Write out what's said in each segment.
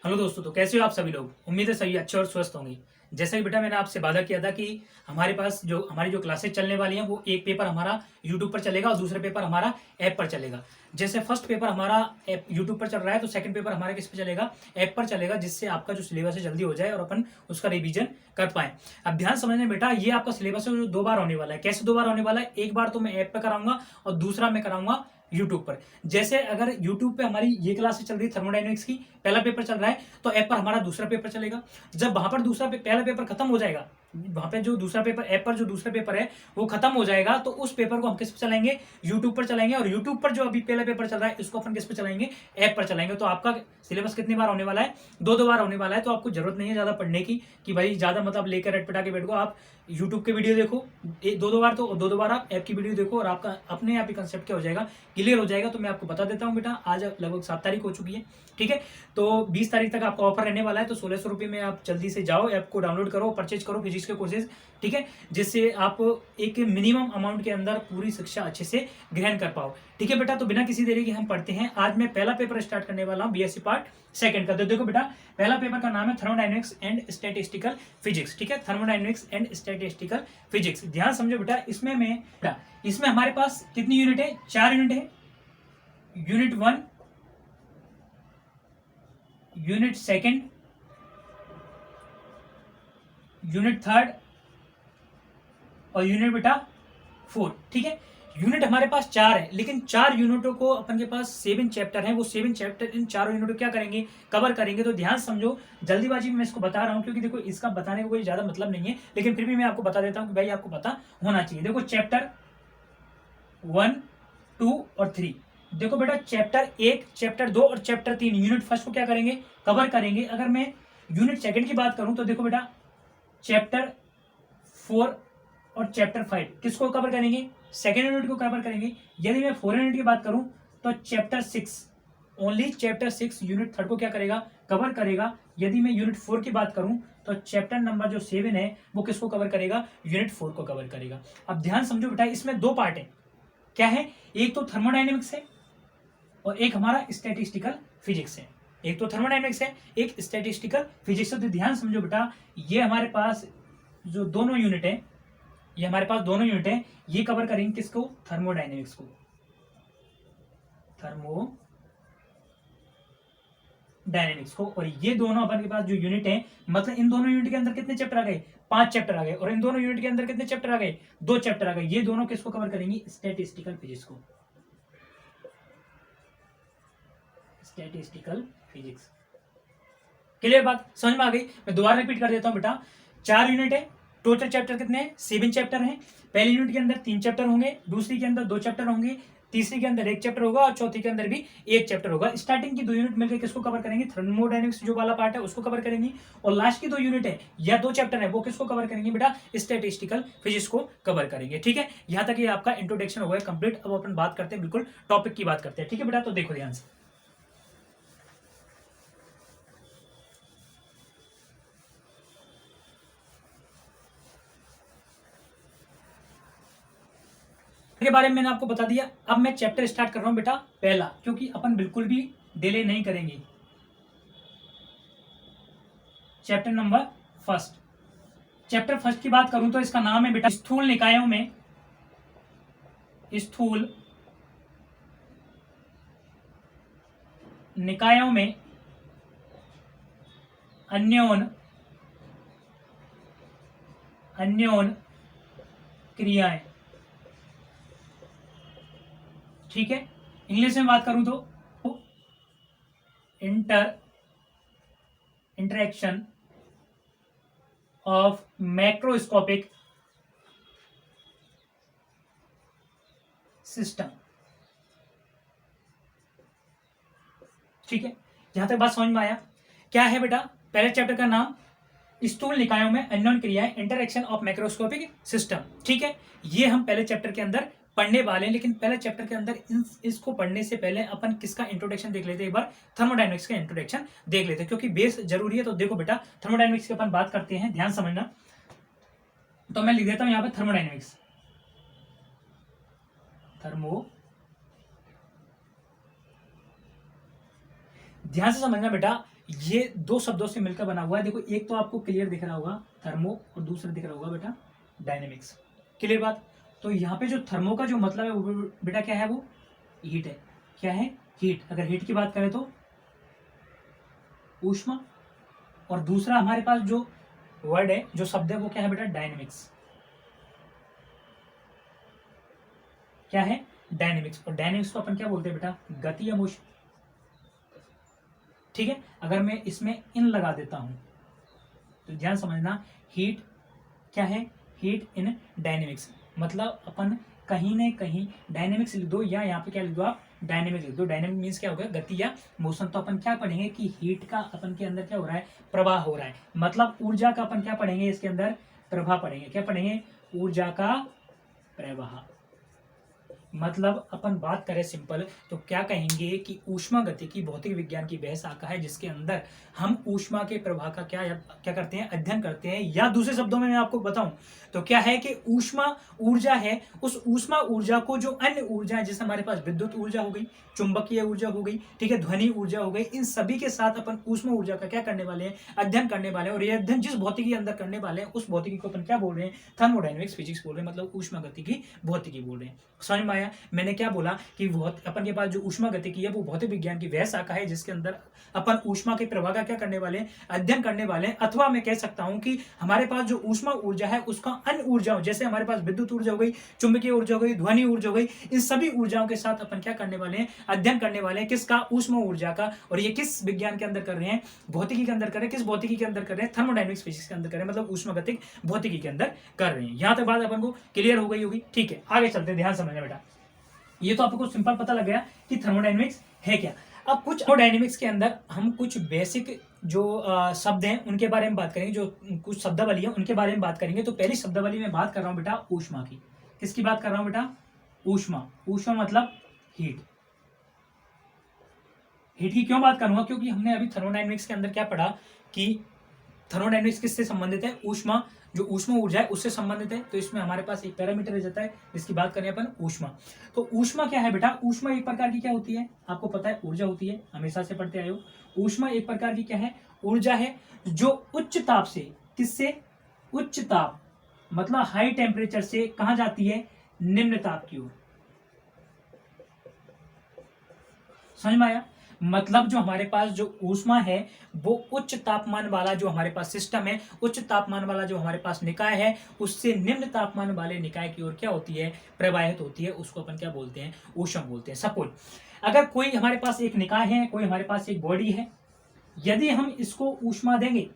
Hello दोस्तों, तो कैसे हो आप सभी लोग। उम्मीद है सभी अच्छे और स्वस्थ होंगे। जैसा कि बेटा मैंने आपसे वादा किया था कि हमारे पास हमारी जो क्लासेस चलने वाली हैं वो एक पेपर हमारा यूट्यूब पर चलेगा और दूसरा पेपर हमारा ऐप पर चलेगा। जैसे फर्स्ट पेपर हमारा ऐप यूट्यूब पर चल रहा है तो सेकंड पेपर हमारा किस पर चलेगा, ऐप पर चलेगा, जिससे आपका जो सिलेबस है जल्दी हो जाए और अपन उसका रिवीजन कर पाए। अब ध्यान समझने बेटा, ये आपका सिलेबस है जो 2 बार होने वाला है। कैसे 2 बार होने वाला है, एक बार तो मैं ऐप पर कराऊंगा और दूसरा मैं कराऊंगा यूट्यूब पर। जैसे अगर यूट्यूब पे हमारी ये क्लास चल रही है थर्मोडाइनमिक्स की, पहला पेपर चल रहा है, तो ऐप पर हमारा दूसरा पेपर चलेगा। जब वहां पर पहला पेपर खत्म हो जाएगा, वहां पे जो दूसरा पेपर, ऐप पर जो दूसरा पेपर है वो खत्म हो जाएगा, तो उस पेपर को हम किस पर चलाएंगे, यूट्यूब पर चलाएंगे। और यूट्यूब पर जो अभी पहला पेपर चल रहा है इसको अपन किस पर चलाएंगे, ऐप पर चलाएंगे। तो आपका सिलेबस कितनी बार होने वाला है, 2 बार होने वाला है। तो आपको जरूरत नहीं है ज्यादा पढ़ने की कि भाई ज्यादा मतलब लेकर रट पिटा के बैठ गो। आप यूट्यूब के वीडियो देखो 2 बार, तो 2 बार आप ऐप की वीडियो देखो और आपका अपने आप ही कंसेप्ट क्या हो जाएगा, क्लियर हो जाएगा। तो मैं आपको बता देता हूँ बेटा, आज लगभग 7 तारीख हो चुकी है, ठीक है। तो 20 तारीख तक आपका ऑफर रहने वाला है। तो 1600 रुपये में आप जल्दी से जाओ, ऐप को डाउनलोड करो, परचेज करो फिजिक्स के कोर्सेज, ठीक है, जिससे आप एक मिनिमम अमाउंट के अंदर पूरी शिक्षा अच्छे से ग्रहण कर पाओ, ठीक है बेटा। तो बिना किसी देरी के हम पढ़ते हैं। आज मैं पहला पेपर स्टार्ट करने वाला हूँ बीएससी पार्ट सेकंड का। तो देखो बेटा, पहला पेपर का नाम है थर्मोडायनेमिक्स एंड स्टैटिस्टिकल फिजिक्स, ठीक है, थर्मोडायनेमिक्स एंड स्टैटिस्टिकल फिजिक्स। ध्यान समझो बेटा, इसमें हमारे पास कितनी यूनिट है, 4 यूनिट है। Unit 1, unit second, unit third और यूनिट बेटा 4, ठीक है। यूनिट हमारे पास 4 है, लेकिन 4 यूनिटों को अपन के पास 7 चैप्टर हैं। वो 7 चैप्टर इन चारों यूनिटों क्या करेंगे, कवर करेंगे। तो ध्यान समझो, जल्दीबाजी में मैं इसको बता रहा हूं क्योंकि देखो इसका बताने का कोई ज्यादा मतलब नहीं है, लेकिन फिर भी मैं आपको बता देता हूं कि भाई आपको पता होना चाहिए। देखो चैप्टर 1, 2 और 3। देखो बेटा, चैप्टर 1, चैप्टर 2 और चैप्टर 3 यूनिट फर्स्ट को क्या करेंगे, कवर करेंगे। अगर मैं यूनिट सेकंड की बात करूं तो देखो बेटा, चैप्टर 4 और चैप्टर 5 किसको कवर करेंगे, सेकेंड यूनिट को कवर करेंगे। यदि मैं 4 यूनिट की बात करूं तो chapter 6, only chapter 6 unit third को क्या करेगा, कवर करेगा। यदि मैं यूनिट 4 की बात करूं तो चैप्टर नंबर जो 7 है वो किसको कवर करेगा, यूनिट 4 को कवर करेगा। अब ध्यान समझो बेटा, इसमें 2 पार्ट है। क्या है, एक तो थर्मोडाइनमिक्स है और एक हमारा स्टैटिस्टिकल फिजिक्स है। एक तो थर्मोडाइनमिक्स है, एक स्टैटिस्टिकल फिजिक्स है। तो ध्यान समझो बेटा, ये हमारे पास जो दोनों यूनिट है, ये हमारे पास दोनों यूनिट है, ये कवर करेंगे किसको, थर्मोडाइनमिक्स को, थर्मोडाइनमिक्स को। और ये दोनों अपन के पास जो यूनिट है, मतलब इन दोनों यूनिट के अंदर कितने चैप्टर आ गए, 5 चैप्टर आ गए। और इन दोनों यूनिट के अंदर कितने चैप्टर आ गए, 2 चैप्टर आ गए। ये दोनों किसको कवर करेंगे, स्टैटिस्टिकल फिजिक्स को, स्टैटिस्टिकल फिजिक्स। क्लियर बात, समझ में आ गई। मैं दोबारा रिपीट कर देता हूं बेटा, 4 यूनिट है, टोटल चैप्टर कितने हैं, 7 चैप्टर हैं। पहली यूनिट के अंदर 3 चैप्टर होंगे, दूसरी के अंदर 2 चैप्टर होंगे, तीसरी के अंदर 1 चैप्टर होगा और चौथी के अंदर भी 1 चैप्टर होगा। स्टार्टिंग की 2 यूनिट मिलकर किसको कवर करेंगे, थर्मोडायनेमिक्स जो वाला पार्ट है उसको कवर करेंगे। और लास्ट की 2 यूनिट है या 2 चैप्टर है वो किसको कवर करेंगे बेटा, स्टैटिस्टिकल फिजिक्स को कवर करेंगे, ठीक है। यहां तक ये आपका इंट्रोडक्शन हो गया कंप्लीट। अब अपन बात करते हैं, बिल्कुल टॉपिक की बात करते हैं, ठीक है बेटा। तो देखो ध्यान से, के बारे में मैंने आपको बता दिया। अब मैं चैप्टर स्टार्ट कर रहा हूं बेटा पहला, क्योंकि अपन बिल्कुल भी डिले नहीं करेंगे। Chapter number first, chapter first की बात करूं तो इसका नाम है बेटा स्थूल निकायों में, स्थूल निकायों में अन्योन अन्योन क्रियाएं, ठीक है। इंग्लिश में बात करूं तो इंटरेक्शन ऑफ मैक्रोस्कोपिक सिस्टम, ठीक है। यहां तक बात समझ में आया। क्या है बेटा, पहले चैप्टर का नाम स्थूल निकायों में अन्योन क्रियाएं, इंटरेक्शन ऑफ मैक्रोस्कोपिक सिस्टम, ठीक है। ये हम पहले चैप्टर के अंदर पढ़ने वाले हैं। लेकिन पहले चैप्टर के अंदर इसको पढ़ने से पहले अपन किसका इंट्रोडक्शन देख लेते हैं, एक बार थर्मोडायनेमिक्स का इंट्रोडक्शन देख लेते हैं, क्योंकि बेस जरूरी है। तो देखो बेटा, थर्मोडायनेमिक्स की अपन बात करते हैं, ध्यान समझना। तो मैं लिख देता हूं यहां पर थर्मोडायनेमिक्स, ध्यान से समझना बेटा। ये दो शब्दों से मिलकर बना हुआ है। देखो एक तो आपको क्लियर दिख रहा होगा थर्मो, और दूसरा दिख रहा होगा बेटा डायनेमिक्स। क्लियर बात। तो यहाँ पे जो थर्मो का जो मतलब है वो बेटा क्या है, वो हीट है। क्या है, हीट। अगर हीट की बात करें तो ऊष्मा, और दूसरा हमारे पास जो वर्ड है, जो शब्द है, वो क्या है बेटा डायनेमिक्स। क्या है, डायनेमिक्स। और डायनेमिक्स को अपन क्या बोलते हैं बेटा, गति या मोशन। ठीक है। अगर मैं इसमें इन लगा देता हूं तो ध्यान समझना, हीट क्या है, हीट इन डायनेमिक्स, मतलब अपन कहीं न कहीं डायनेमिक्स लिख दो, या यहाँ पे क्या लिख दो आप, डायनेमिक्स लिख दो। डायनेमिक मीन्स क्या होगा, गति या मोशन। तो अपन क्या पढ़ेंगे कि हीट का अपन के अंदर क्या हो रहा है, प्रवाह हो रहा है। मतलब ऊर्जा का अपन क्या पढ़ेंगे, इसके अंदर प्रवाह पढ़ेंगे। क्या पढ़ेंगे, ऊर्जा का प्रवाह। मतलब अपन बात करें सिंपल तो क्या कहेंगे कि ऊष्मा गतिकी भौतिक विज्ञान की वह शाखा है जिसके अंदर हम ऊष्मा के प्रवाह का क्या करते हैं, अध्ययन करते हैं। या दूसरे शब्दों में मैं आपको बताऊं तो क्या है कि ऊष्मा ऊर्जा है, उस ऊष्मा ऊर्जा को जो अन्य ऊर्जा है, जैसे हमारे पास विद्युत ऊर्जा हो गई, चुंबकीय ऊर्जा हो गई, ठीक है, ध्वनि ऊर्जा हो गई, इन सभी के साथ अपन ऊष्मा ऊर्जा का क्या करने वाले हैं, अध्ययन करने वाले हैं। और ये अध्ययन जिस भौतिकी के अंदर करने वाले हैं उस भौतिकी को अपन क्या बोल रहे हैं, थर्मोडायनेमिक्स फिजिक्स बोल रहे हैं, मतलब ऊष्मा गतिकी भौतिकी बोल रहे हैं। समझ में आया। मैंने क्या बोला कि अपन के पास जो ऊष्मा गतिकी है वो भौतिक विज्ञान की वह शाखा है जिसके अंदर अपन ऊष्मा के प्रवाह का क्या करने वाले हैं, अध्ययन करने वाले हैं। अथवा मैं कह सकता हूं कि हमारे पास जो ऊष्मा ऊर्जा है उसका अन्य ऊर्जाओं, जैसे हमारे पास विद्युत ऊर्जा हो गई, चुंबकीय ऊर्जा हो गई, ध्वनि ऊर्जा हो गई, इन सभी ऊर्जाओं के साथ अपन क्या करने वाले हैं, अध्ययन करने वाले हैं। किसका, ऊष्मा ऊर्जा का। और ये किस विज्ञान के अंदर कर रहे हैं, भौतिकी के अंदर कर रहे हैं। किस भौतिकी के अंदर कर रहे हैं, थर्मोडायनेमिक्स फिजिक्स के अंदर कर रहे हैं, मतलब ऊष्मागतिक भौतिकी के अंदर कर रहे हैं। यहां तक बात अपन को क्लियर हो गई होगी। ठीक है, आगे चलते हैं, ध्यान समझना बेटा। ये तो आपको सिंपल पता लग गया कि थर्मोडायनेमिक्स है क्या। अब कुछ थर्मोडायनेमिक्स के अंदर हम कुछ बेसिक जो शब्द हैं उनके बारे में बात करेंगे, जो कुछ शब्दावली है उनके बारे में बात करेंगे। तो पहली शब्दावली में बात कर रहा हूं बेटा ऊष्मा की। किसकी बात कर रहा हूं बेटा, ऊष्मा। ऊष्मा मतलब हीट। हीट की क्यों बात करूंगा, क्योंकि हमने अभी थर्मोडायनेमिक्स के अंदर क्या पढ़ा कि थर्मोडायनेमिक्स किससे संबंधित है, ऊष्मा, जो ऊष्मा ऊर्जा है उससे संबंधित है। तो इसमें हमारे पास एक पैरामीटर रह जाता है जिसकी बात करें अपन ऊष्मा। तो ऊष्मा क्या है बेटा, ऊष्मा एक प्रकार की क्या होती है, आपको पता है ऊर्जा होती है, हमेशा से पढ़ते आए हो। ऊष्मा एक प्रकार की क्या है, ऊर्जा है, जो उच्च ताप से, किससे, उच्च ताप मतलब हाई टेम्परेचर से कहां जाती है, निम्न ताप की ओर। समझ में आया। मतलब जो हमारे पास जो ऊष्मा है वो उच्च तापमान वाला जो हमारे पास सिस्टम है, उच्च तापमान वाला जो हमारे पास निकाय है, उससे निम्न तापमान वाले निकाय की ओर क्या होती है, प्रवाहित होती है। उसको अपन क्या बोलते हैं, ऊष्मा बोलते हैं। सपोज अगर कोई हमारे पास एक निकाय है, कोई हमारे पास एक बॉडी है, यदि हम इसको ऊष्मा देंगे,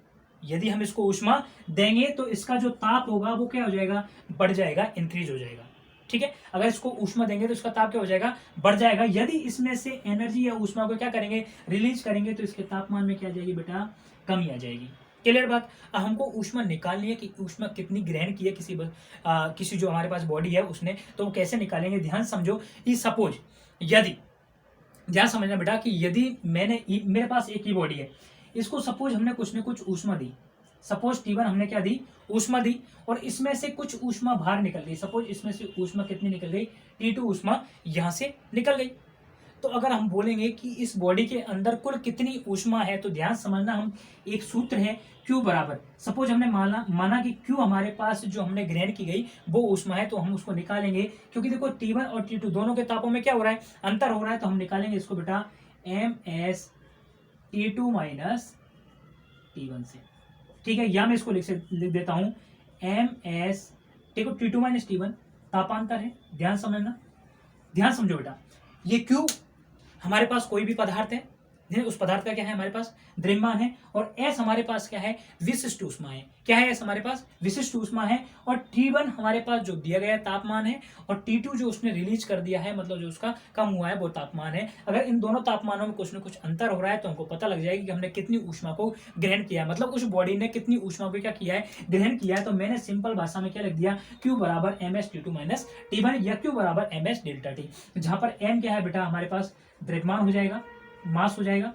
यदि हम इसको ऊष्मा देंगे तो इसका जो ताप होगा वो क्या हो जाएगा, बढ़ जाएगा, इंक्रीज हो जाएगा। ठीक है। अगर इसको ऊष्मा देंगे तो इसका ताप क्या हो जाएगा, बढ़ जाएगा। यदि इसमें से एनर्जी या ऊष्मा को क्या करेंगे, रिलीज करेंगे, तो इसके तापमान में क्या आ जाएगी बेटा, कमी आ जाएगी। क्लियर बात। अब हमको ऊष्मा निकालनी है कि ऊष्मा कितनी ग्रहण की है किसी जो हमारे पास बॉडी है उसने, तो वो कैसे निकालेंगे, ध्यान समझो। कि सपोज यदि, ध्यान समझना बेटा, कि यदि मेरे पास एक ही बॉडी है, इसको सपोज हमने कुछ न कुछ ऊष्मा दी, सपोज T1 हमने क्या दी, ऊष्मा दी, और इसमें से कुछ ऊष्मा बाहर निकल गई। सपोज इसमें से ऊष्मा कितनी निकल गई, T2 ऊष्मा यहां से निकल गई। तो अगर हम बोलेंगे कि इस बॉडी के अंदर कुल कितनी ऊष्मा है, तो ध्यान समझना, हम एक सूत्र है Q बराबर, सपोज हमने माना कि Q हमारे पास जो हमने ग्रहण की गई वो ऊष्मा है, तो हम उसको निकालेंगे। क्योंकि देखो T1 और T2 दोनों के तापों में क्या हो रहा है, अंतर हो रहा है, तो हम निकालेंगे इसको बेटा MS T2 माइनस T1 से। ठीक है, या मैं इसको लिख देता हूं MS, देखो T2 माइनस T1 तापांतर है, ध्यान समझना, ध्यान समझो बेटा। ये Q हमारे पास कोई भी पदार्थ है, उस पदार्थ का क्या है हमारे पास, द्रव्यमान है। और S हमारे पास क्या है, विशिष्ट ऊष्मा है। क्या है S हमारे पास, विशिष्ट ऊष्मा है। और T1 हमारे पास जो दिया गया तापमान है, और T2 जो उसने रिलीज कर दिया है, मतलब जो उसका कम हुआ है वो तापमान है। अगर इन दोनों तापमानों में कुछ न कुछ अंतर हो रहा है तो हमको पता लग जाएगा कि हमने कितनी ऊष्मा को ग्रहण किया है, मतलब उस बॉडी ने कितनी ऊष्मा को क्या किया है, ग्रहण किया है। तो मैंने सिंपल भाषा में क्या लिख दिया, Q बराबर MS T2 माइनस T1, या Q बराबर MS डेल्टा T, जहां पर M क्या है बेटा, हमारे पास द्रव्यमान हो जाएगा, मास हो जाएगा।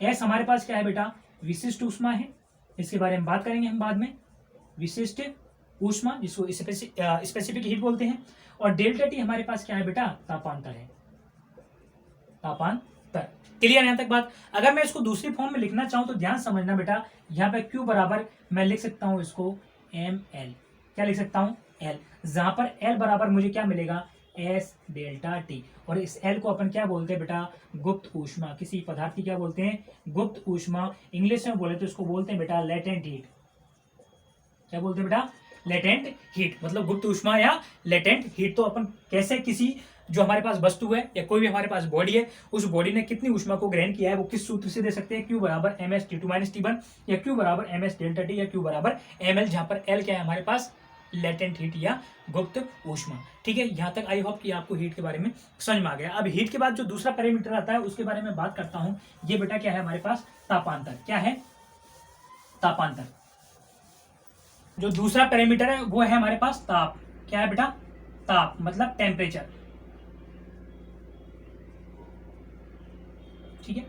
S हमारे पास क्या है बेटा, विशिष्ट ऊष्मा है, इसके बारे में बात करेंगे हम बाद में, विशिष्ट ऊष्मा जिसको स्पेसिफिक हीट बोलते हैं। और डेल्टा T हमारे पास क्या है बेटा, तापांतर है, तापांतर। क्लियर यहाँ तक बात। अगर मैं इसको दूसरी फॉर्म में लिखना चाहूँ तो ध्यान समझना बेटा, यहाँ पे Q बराबर मैं लिख सकता हूँ इसको ml, क्या लिख सकता हूँ L, जहां पर L बराबर मुझे क्या मिलेगा S डेल्टा T, और इस L को अपन क्या बोलते हैं बेटा गुप्त ऊष्मा, किसी पदार्थ की क्या बोलते हैं गुप्त ऊष्मा, इंग्लिश में बोले तो इसको बोलते हैं बेटा लेटेंट हीट। क्या बोलते हैं बेटा लेटेंट हीट, मतलब गुप्त ऊष्मा या लेटेंट हीट। तो अपन कैसे किसी जो हमारे पास वस्तु है या कोई भी हमारे पास बॉडी है, उस बॉडी ने कितनी ऊष्मा को ग्रहण किया है वो किस सूत्र से दे सकते हैं, Q बराबर ms T2 - T1 या Q बराबर ms डेल्टा T या Q बराबर ml, जहां पर L क्या है हमारे पास लेटेंट हीट या गुप्त ऊष्मा। ठीक है, यहां तक आई होप कि आपको हीट के बारे में समझ में आ गया। अब हीट के बाद जो दूसरा पैरामीटर आता है उसके बारे में बात करता हूं। ये बेटा क्या है हमारे पास तापांतर, क्या है तापांतर। जो दूसरा पैरामीटर है वो है हमारे पास ताप, क्या है बेटा ताप मतलब टेम्परेचर। ठीक है,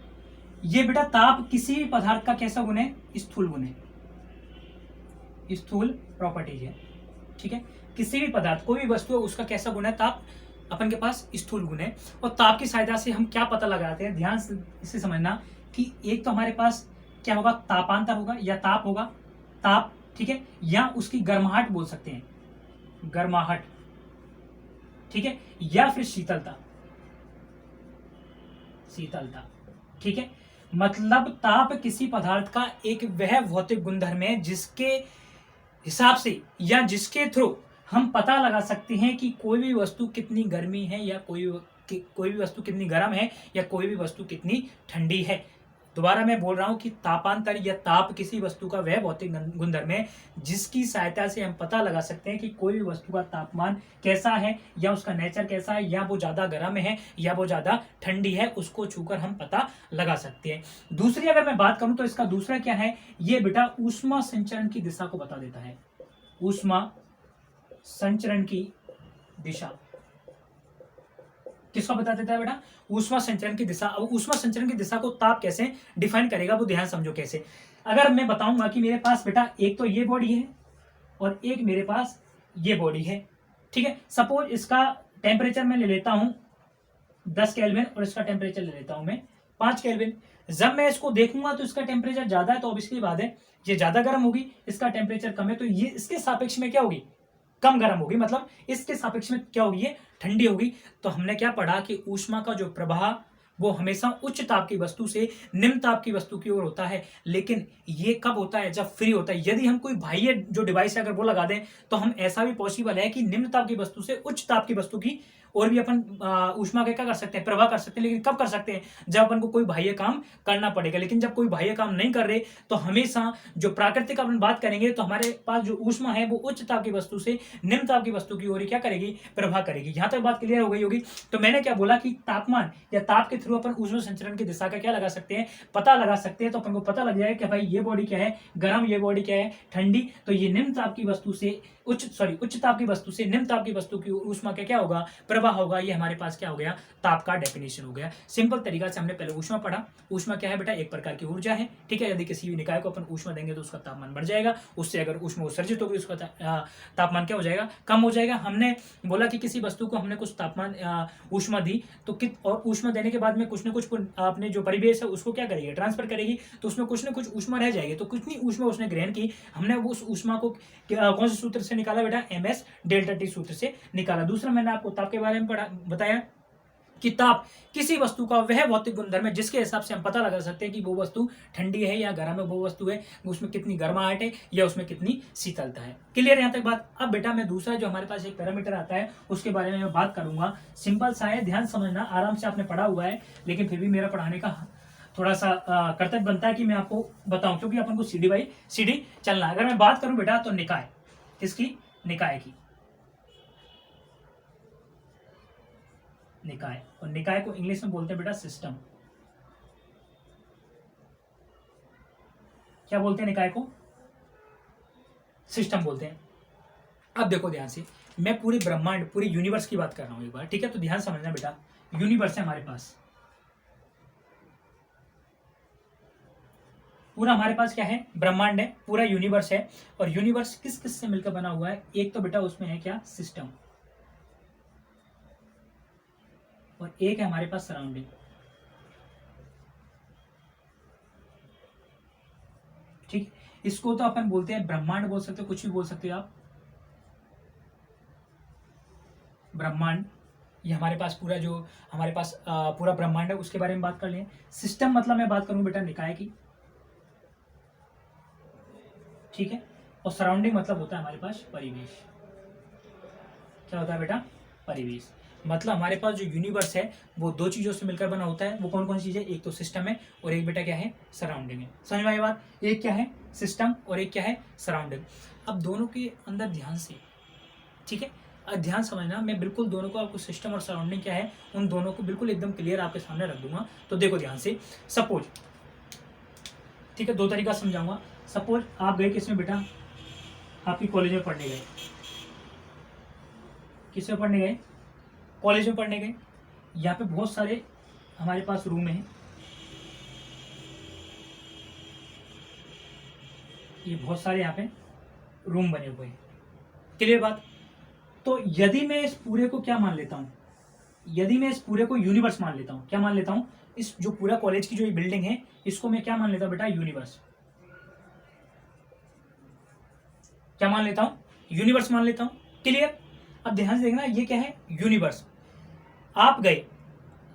ये बेटा ताप किसी भी पदार्थ का कैसा गुण है, स्थूल गुण है, स्थूल प्रॉपर्टीज है। ठीक है, किसी भी पदार्थ कोई भी वस्तु है उसका कैसा गुण है ताप, अपन के पास स्थूल गुण है। और ताप की सहायता से हम क्या पता लगाते हैं, ध्यान से समझना कि एक तो हमारे पास क्या होगा तापांतर होगा या ताप होगा, ताप ठीक है, या उसकी गर्माहट बोल सकते हैं, गर्माहट ठीक है, या फिर शीतलता, शीतलता। ठीक है, मतलब ताप किसी पदार्थ का एक वह भौतिक गुणधर्म है जिसके हिसाब से या जिसके थ्रू हम पता लगा सकते हैं कि कोई भी वस्तु कितनी गर्मी है या कोई भी वस्तु कितनी गर्म है या कोई भी वस्तु कितनी ठंडी है। दोबारा मैं बोल रहा हूं कि तापांतर या ताप किसी वस्तु का वह भौतिक गुणधर्म है जिसकी सहायता से हम पता लगा सकते हैं कि कोई भी वस्तु का तापमान कैसा है या उसका नेचर कैसा है, या वो ज्यादा गर्म है या वो ज्यादा ठंडी है, उसको छूकर हम पता लगा सकते हैं। दूसरी अगर मैं बात करूं तो इसका दूसरा क्या है, ये बेटा ऊष्मा संचरण की दिशा को बता देता है, ऊष्मा संचरण की दिशा किसको बता देता है बेटा, ऊष्मा संचरण की दिशा। अब ऊष्मा संचरण की दिशा को ताप कैसे डिफाइन करेगा वो ध्यान समझो कैसे। अगर मैं बताऊंगा कि मेरे पास बेटा एक तो ये बॉडी है और एक मेरे पास ये बॉडी है, ठीक है, सपोज इसका टेम्परेचर मैं ले लेता हूं 10 केल्विन और इसका टेम्परेचर ले लेता हूं मैं 5 केल्विन। जब मैं इसको देखूंगा तो इसका टेम्परेचर ज्यादा है तो ऑब्वियसली बात है ये ज्यादा गर्म होगी, इसका टेम्परेचर कम है तो ये इसके सापेक्ष में क्या होगी कम गर्म होगी, मतलब इसके सापेक्ष में क्या होगी ये ठंडी होगी। तो हमने क्या पढ़ा कि ऊष्मा का जो प्रवाह वो हमेशा उच्च ताप की वस्तु से निम्न ताप की वस्तु की ओर होता है, लेकिन ये कब होता है जब फ्री होता है। यदि हम कोई बाह्य जो डिवाइस है अगर वो लगा दें तो हम ऐसा भी पॉसिबल है कि निम्न ताप की वस्तु से उच्च ताप की वस्तु की और भी अपन ऊष्मा का क्या कर सकते हैं प्रवाह कर सकते हैं, लेकिन कब कर सकते हैं जब अपन को कोई बाह्य काम करना पड़ेगा। लेकिन जब कोई बाह्य काम नहीं कर रहे तो हमेशा जो प्राकृतिक अपन बात करेंगे तो हमारे पास जो ऊष्मा है वो उच्च ताप की वस्तु से निम्न ताप की वस्तु की ओर क्या करेगी प्रवाह करेगी। यहां तक बात क्लियर हो गई होगी। तो मैंने क्या बोला कि तापमान या ताप के थ्रू अपन ऊष्मा संचरण की दिशा का क्या लगा सकते हैं पता लगा सकते हैं। तो अपन को पता लग जाएगा कि भाई ये बॉडी क्या है गर्म, ये बॉडी क्या है ठंडी, तो ये निम्न ताप की वस्तु से उच्च ताप की वस्तु से निम्न ताप की वस्तु की ऊष्मा का क्या होगा प्रवाह होगा। ये हमारे पास क्या हो गया ताप का डेफिनेशन हो गया। सिंपल तरीका से हमने पहले ऊष्मा पढ़ा। ऊष्मा क्या है बेटा एक प्रकार की ऊर्जा है, ठीक है। यदि किसी भी निकाय को अपन ऊष्मा देंगे तो उसका तापमान बढ़ जाएगा, उससे अगर ऊष्मा उत्सर्जित होगी उसका तापमान क्या हो जाएगा कम हो जाएगा। हमने बोला कि किसी वस्तु को हमने कुछ तापमान ऊष्मा दी तो और ऊष्मा देने के बाद में कुछ न कुछ अपने जो परिवेश है उसको क्या करेगी ट्रांसफर करेगी, तो उसमें कुछ न कुछ ऊष्मा रह जाएगी। तो कितनी ऊष्मा उसने ग्रहण की, हमने उस ऊष्मा को कौन से सूत्र से निकाला बेटा ms डेल्टा टी सूत्र से निकाला। दूसरा मैंने आपको ताप के बारे में बताया कि ताप किसी वस्तु का वह भौतिक गुणधर्म है जिसके हिसाब से हम पता लगा सकते हैं कि वो वस्तु ठंडी है या गर्म है, वो वस्तु है उसमें कितनी गर्माहट है या उसमें कितनी शीतलता है। क्लियर यहाँ तक बात। अब बेटा मैं दूसरा जो हमारे पास एक पैरामीटर आता है उसके बारे में मैं बात करूंगा। सिंपल सा है, ध्यान समझना, आराम से आपने पढ़ा हुआ है, लेकिन फिर भी मेरा पढ़ाने का थोड़ा सा कर्तव्य बनता है कि मैं आपको बताऊं, क्योंकि अपन को सीढ़ी बाई सीढ़ी चलना है। अगर मैं बात करूं बेटा तो निकाय, किसकी निकाय की, निकाय, और निकाय को इंग्लिश में बोलते हैं बेटा सिस्टम। क्या बोलते हैं निकाय को, सिस्टम बोलते हैं। अब देखो ध्यान से, मैं पूरे ब्रह्मांड पूरे यूनिवर्स की बात कर रहा हूं एक बार, ठीक है। तो ध्यान समझना बेटा, यूनिवर्स है हमारे पास, पूरा हमारे पास क्या है ब्रह्मांड है, पूरा यूनिवर्स है। और यूनिवर्स किस किस से मिलकर बना हुआ है, एक तो बेटा उसमें है क्या सिस्टम, और एक है हमारे पास सराउंडिंग। ठीक, इसको तो अपन बोलते हैं ब्रह्मांड बोल सकते हो, कुछ भी बोल सकते हो आप, ब्रह्मांड। ये हमारे पास पूरा जो हमारे पास पूरा ब्रह्मांड है उसके बारे में बात कर लें। सिस्टम मतलब मैं बात करूं बेटा निकाय की, ठीक है। और सराउंडिंग मतलब होता है हमारे पास परिवेश। क्या होता है बेटा? परिवेश। मतलब हमारे पास जो यूनिवर्स है वो दो चीजों से मिलकर बना होता है। वो कौन कौन सी चीज है? एक तो सिस्टम है और एक बेटा क्या है? सराउंडिंग है। समझ में आई बात? एक क्या है? सिस्टम और एक क्या है? सराउंडिंग। अब दोनों के अंदर ध्यान से, ठीक है, ध्यान समझना, मैं बिल्कुल दोनों को आपको सिस्टम और सराउंडिंग क्या है उन दोनों को बिल्कुल एकदम क्लियर आपके सामने रख दूंगा। तो देखो ध्यान से, सपोज, ठीक है, दो तरीका समझाऊंगा। सपोज आप गए किसमें बेटा? आपकी कॉलेज में पढ़ने गए। किस में पढ़ने गए? कॉलेज में पढ़ने गए। यहाँ पे बहुत सारे हमारे पास रूम है, ये बहुत सारे यहाँ पे रूम बने हुए हैं। क्लियर बात? तो यदि मैं इस पूरे को क्या मान लेता हूँ, यदि मैं इस पूरे को यूनिवर्स मान लेता हूँ, क्या मान लेता हूँ? इस जो पूरा कॉलेज की जो ये बिल्डिंग है इसको मैं क्या मान लेता हूँ बेटा? यूनिवर्स। क्या मान लेता हूँ? यूनिवर्स मान लेता हूँ। क्लियर? अब ध्यान से देखना, ये क्या है? यूनिवर्स। आप गए,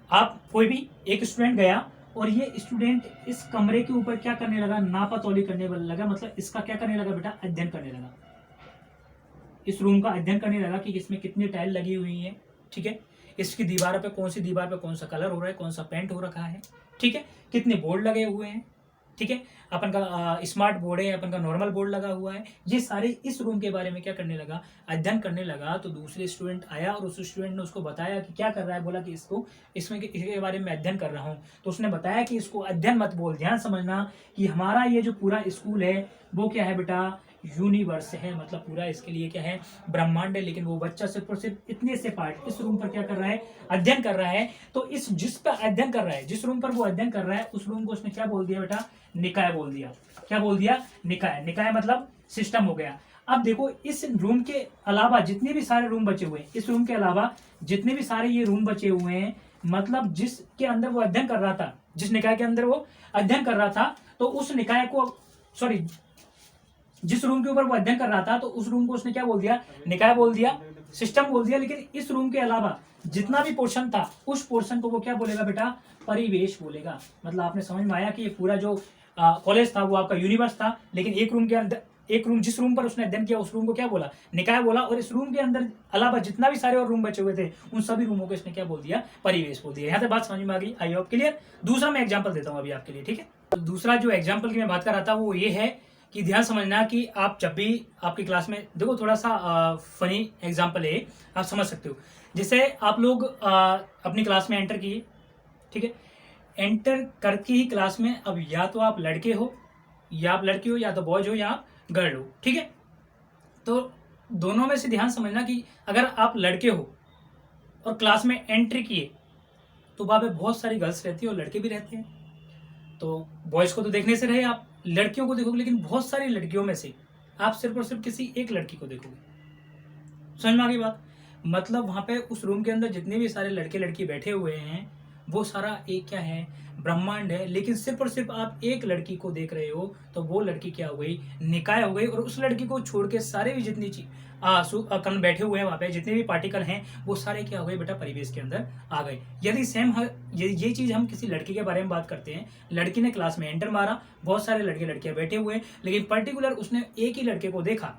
आप कोई भी एक स्टूडेंट गया और ये स्टूडेंट इस कमरे के ऊपर क्या करने लगा? नापातोली करने लगा। मतलब इसका क्या करने लगा बेटा? अध्ययन करने लगा। इस रूम का अध्ययन करने लगा कि इसमें कितनी टाइल लगी हुई है, ठीक है, इसकी दीवार पे कौन सी दीवार पे कौन सा कलर हो रहा है, कौन सा पेंट हो रखा है, ठीक है, कितने बोर्ड लगे हुए हैं, ठीक है, अपन का स्मार्ट बोर्ड है, अपन का नॉर्मल बोर्ड लगा हुआ है, ये सारे इस रूम के बारे में क्या करने लगा? अध्ययन करने लगा। तो दूसरे स्टूडेंट आया और उस स्टूडेंट ने उसको बताया कि क्या कर रहा है, बोला कि इसको इसमें इसके बारे में अध्ययन कर रहा हूँ। तो उसने बताया कि इसको अध्ययन मत बोल, ध्यान समझना कि हमारा ये जो पूरा स्कूल है वो क्या है बेटा? यूनिवर्स है। मतलब पूरा इसके लिए क्या है? ब्रह्मांड है। लेकिन वो बच्चा सिर्फ और सिर्फ इतने से पार्ट इस रूम पर क्या कर रहा है? अध्ययन कर रहा है। तो इस जिस पर अध्ययन कर रहा है, जिस रूम पर वो अध्ययन कर रहा है, उस रूम को उसने क्या बोल दिया बेटा? निकाय बोल दिया। क्या बोल दिया? निकाय। निकाय मतलब सिस्टम हो गया। अब देखो, इस रूम के अलावा जितने भी सारे रूम बचे हुए हैं, इस रूम के अलावा जितने भी सारे ये रूम बचे हुए हैं, मतलब जिसके अंदर वो अध्ययन कर रहा था, जिस निकाय के अंदर वो अध्ययन कर रहा था, तो उस निकाय को, सॉरी, जिस रूम के ऊपर वो अध्ययन कर रहा था, तो उस रूम को उसने क्या बोल दिया? निकाय बोल दिया, सिस्टम बोल दिया। लेकिन इस रूम के अलावा जितना भी पोर्शन था, उस पोर्शन को वो क्या बोलेगा बेटा? परिवेश बोलेगा। मतलब आपने समझ में आया कि ये पूरा जो कॉलेज था वो आपका यूनिवर्स था। लेकिन एक रूम के अंदर, एक रूम जिस रूम पर उसने अध्ययन किया उस रूम को क्या बोला? निकाय बोला। और इस रूम के अंदर अलावा जितना भी सारे और रूम बचे हुए थे, उन सभी रूमों को इसने क्या बोल दिया? परिवेश बोल दिया। यहाँ तक बात समझ में आ गई? I hope clear. दूसरा मैं एग्जाम्पल देता हूँ अभी आपके लिए, ठीक है। तो दूसरा जो एग्जाम्पल की मैं बात कर रहा था वो ये है कि ध्यान समझना कि आप जब भी आपकी क्लास में, देखो थोड़ा सा फनी एग्जाम्पल है, आप समझ सकते हो। जैसे आप लोग अपनी क्लास में एंटर किए, ठीक है, एंटर करके ही क्लास में, अब या तो आप लड़के हो या आप लड़की हो, या तो बॉयज हो या आप गर्ल हो, ठीक है। तो दोनों में से ध्यान समझना कि अगर आप लड़के हो और क्लास में एंट्री किए तो वहाँ पे बहुत सारी गर्ल्स रहती है और लड़के भी रहते हैं। तो बॉयज को तो देखने से रहे, आप लड़कियों को देखोगे, लेकिन बहुत सारी लड़कियों में से आप सिर्फ और सिर्फ किसी एक लड़की को देखोगे। समझ में आ गई बात? मतलब वहां पे उस रूम के अंदर जितने भी सारे लड़के लड़की बैठे हुए हैं वो सारा एक क्या है? ब्रह्मांड है। लेकिन सिर्फ और सिर्फ आप एक लड़की को देख रहे हो, तो वो लड़की क्या हो गई? निकाय हो गई। और उस लड़की को छोड़ के सारे भी जितनी चीज कण बैठे हुए हैं वहां पे, जितने भी पार्टिकल हैं, वो सारे क्या हो गए बेटा? परिवेश के अंदर आ गए। यदि सेम ये चीज हम किसी लड़की के बारे में बात करते हैं, लड़की ने क्लास में एंटर मारा, बहुत सारे लड़के लड़कियां बैठे हुए हैं, लेकिन पर्टिकुलर उसने एक ही लड़के को देखा,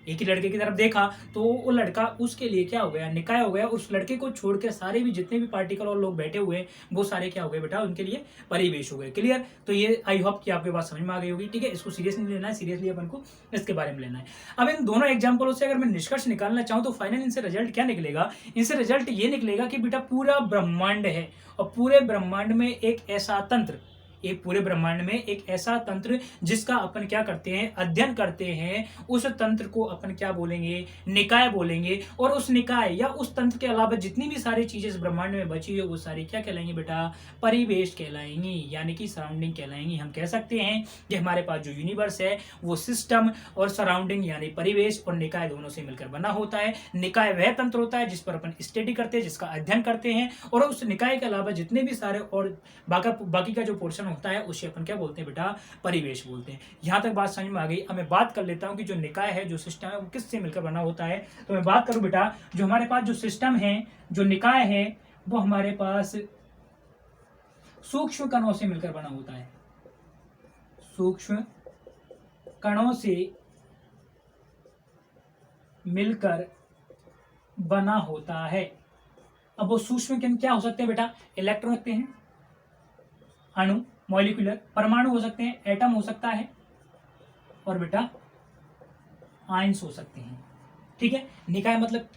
एक ही लड़के की तरफ देखा, तो वो लड़का उसके लिए क्या हो गया? निकाय हो गया। उस लड़के को छोड़ के सारे भी जितने भी पार्टिकल और लोग बैठे हुए वो सारे क्या हो गए बेटा? उनके लिए परिवेश हो गए। क्लियर? तो ये आई होप कि आपके बात समझ में आ गई होगी, ठीक है। इसको सीरियस नहीं लेना है, सीरियसली अपन को इसके बारे में लेना है। अब इन दोनों एग्जाम्पलों से अगर मैं निष्कर्ष निकालना चाहूँ तो फाइनल इनसे रिजल्ट क्या निकलेगा? इनसे रिजल्ट ये निकलेगा कि बेटा पूरा ब्रह्मांड है और पूरे ब्रह्मांड में एक ऐसा तंत्र, एक पूरे ब्रह्मांड में एक ऐसा तंत्र जिसका अपन क्या करते हैं? अध्ययन करते हैं। उस तंत्र को अपन क्या बोलेंगे? निकाय बोलेंगे। और उस निकाय या उस तंत्र के अलावा जितनी भी सारी चीजें इस ब्रह्मांड में बची है वो सारी क्या कहलाएंगी बेटा? परिवेश कहलाएंगी, यानी कि सराउंडिंग कहलाएंगी। हम कह सकते हैं कि हमारे पास जो यूनिवर्स है वो सिस्टम और सराउंडिंग यानी परिवेश और निकाय दोनों से मिलकर बना होता है। निकाय वह तंत्र होता है जिस पर अपन स्टडी करते हैं, जिसका अध्ययन करते हैं। और उस निकाय के अलावा जितने भी सारे और बाकी का जो पोर्शन होता है उसे अपन क्या बोलते हैं बेटा, परिवेश बोलते हैं। यहाँ तक बात समझ में आ गई। अब मैं बात कर लेता हूँ कि जो निकाय है, जो सिस्टम है, वो किससे मिलकर बना होता है। तो मैं बात करूँ बेटा, जो हमारे पास जो सिस्टम है, जो निकाय है, वो हमारे पास सूक्ष्म कणों से मिलकर बना होता है। सूक्ष्म कणों से मिलकर बना होता है। अब वो सूक्ष्म कण क्या हो सकते हैं बेटा, इलेक्ट्रॉन होते हैं, अणु, मॉलिक्यूलर, परमाणु हो सकते हैं, एटम हो सकता है, और बेटा आयंस हो सकते हैं। ठीक है। निकाय मतलब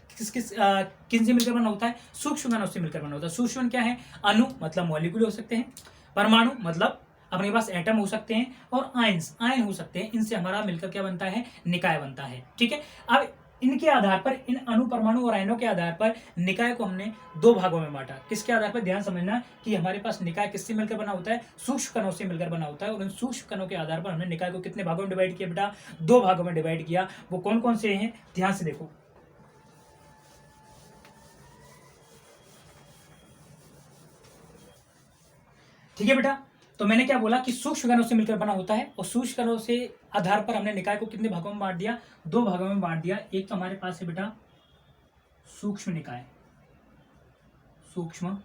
किन से मिलकर बना होता है, सूक्ष्म कणों से मिलकर बना होता है। सूक्ष्म क्या है, अणु मतलब मॉलिक्यूल हो सकते हैं, परमाणु मतलब अपने पास एटम हो सकते हैं, और आयन हो सकते हैं। इनसे हमारा मिलकर क्या बनता है, निकाय बनता है। ठीक है। अब इनके आधार पर, इन अणु, परमाणु और आयनों के आधार पर निकाय को हमने दो भागों में बांटा। किसके आधार पर, ध्यान समझना कि हमारे पास निकाय किससे मिलकर बना होता है, सूक्ष्म कणों से मिलकर बना होता है। और उन सूक्ष्म कणों के आधार पर हमने निकाय को कितने भागों में डिवाइड किया बेटा, दो भागों में डिवाइड किया। वो कौन कौन से हैं, ध्यान से देखो। ठीक है बेटा। तो मैंने क्या बोला कि सूक्ष्म कणों से मिलकर बना होता है, और सूक्ष्म कणों से आधार पर हमने निकाय को कितने भागों में बांट दिया, दो भागों में बांट दिया। एक तो हमारे पास है बेटा सूक्ष्म निकाय, सूक्ष्म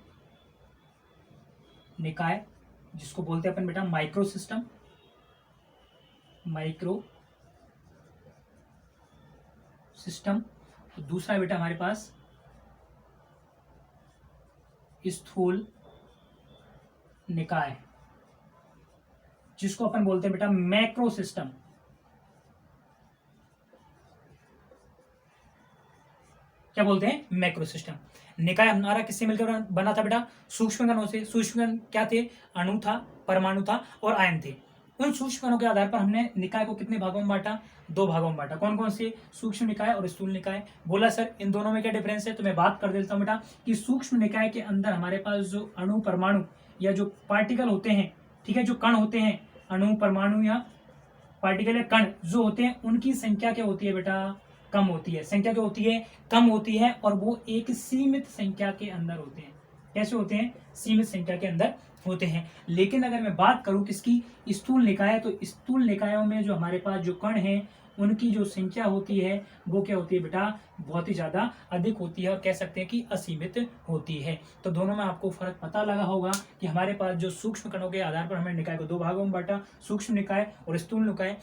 निकाय जिसको बोलते हैं अपन बेटा माइक्रो सिस्टम, माइक्रो सिस्टम। तो दूसरा बेटा हमारे पास स्थूल निकाय जिसको अपन बोलते हैं बेटा मैक्रो सिस्टम। क्या बोलते हैं, मैक्रो सिस्टम। निकाय हमारा किससे मिलकर बना था बेटा, सूक्ष्म कणों से। सूक्ष्म कण क्या थे, अणु था, परमाणु था, और आयन थे। उन सूक्ष्म कणों के आधार पर हमने निकाय को कितने भागों में बांटा, दो भागों में बांटा। कौन कौन से, सूक्ष्म निकाय और स्थूल निकाय। बोला सर इन दोनों में क्या डिफरेंस है, तो मैं बात कर देता हूं बेटा कि सूक्ष्म निकाय के अंदर हमारे पास जो अणु, परमाणु या जो पार्टिकल होते हैं, ठीक है, जो कण होते हैं, अणु, परमाणु या पार्टिकल या कण जो होते हैं, उनकी संख्या क्या होती है बेटा, कम होती है। संख्या क्या होती है, कम होती है, और वो एक सीमित संख्या के अंदर होते हैं। कैसे होते हैं, सीमित संख्या के अंदर होते हैं। लेकिन अगर मैं बात करूं किसकी, स्थूल निकाय, तो स्थूल निकायों में जो हमारे पास जो कण हैं, उनकी जो संख्या होती है वो क्या होती है बेटा, बहुत ही ज्यादा अधिक होती है, और कह सकते हैं कि असीमित होती है। तो दोनों में आपको फर्क पता लगा होगा कि हमारे पास जो सूक्ष्म कणों के आधार पर हमने निकाय को दो भागों में बांटा, सूक्ष्म निकाय और स्थूल निकाय।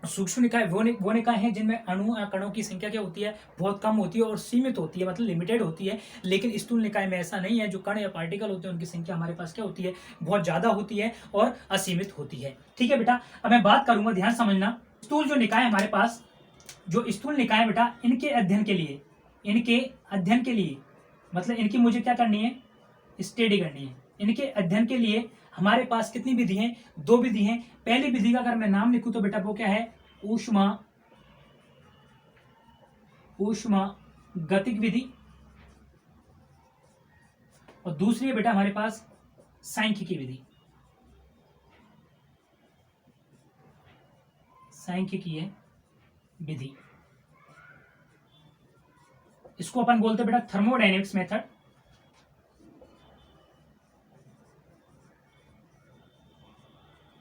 सूक्ष्म निकाय वो निकाय है जिनमें अणु या कणों की संख्या क्या होती है, बहुत कम होती है और सीमित होती है, मतलब लिमिटेड होती है। लेकिन स्थूल निकाय में ऐसा नहीं है, जो कण या पार्टिकल होते हैं उनकी संख्या हमारे पास क्या होती है, बहुत ज्यादा होती है और असीमित होती है। ठीक है बेटा। अब मैं बात करूंगा, ध्यान समझना, स्थूल जो निकाय हमारे पास, जो स्थूल निकाय बेटा, इनके अध्ययन के लिए मतलब इनकी मुझे क्या करनी है, स्टडी करनी है। इनके अध्ययन के लिए हमारे पास कितनी विधि हैं, दो विधि हैं। पहली विधि का अगर मैं नाम लिखूं तो बेटा वो क्या है, ऊष्मा गतिक विधि, और दूसरी है बेटा हमारे पास सांख्यिकी विधि। सांख्यिकीय विधि, इसको अपन बोलते हैं बेटा थर्मोडायनेमिक्स मेथड।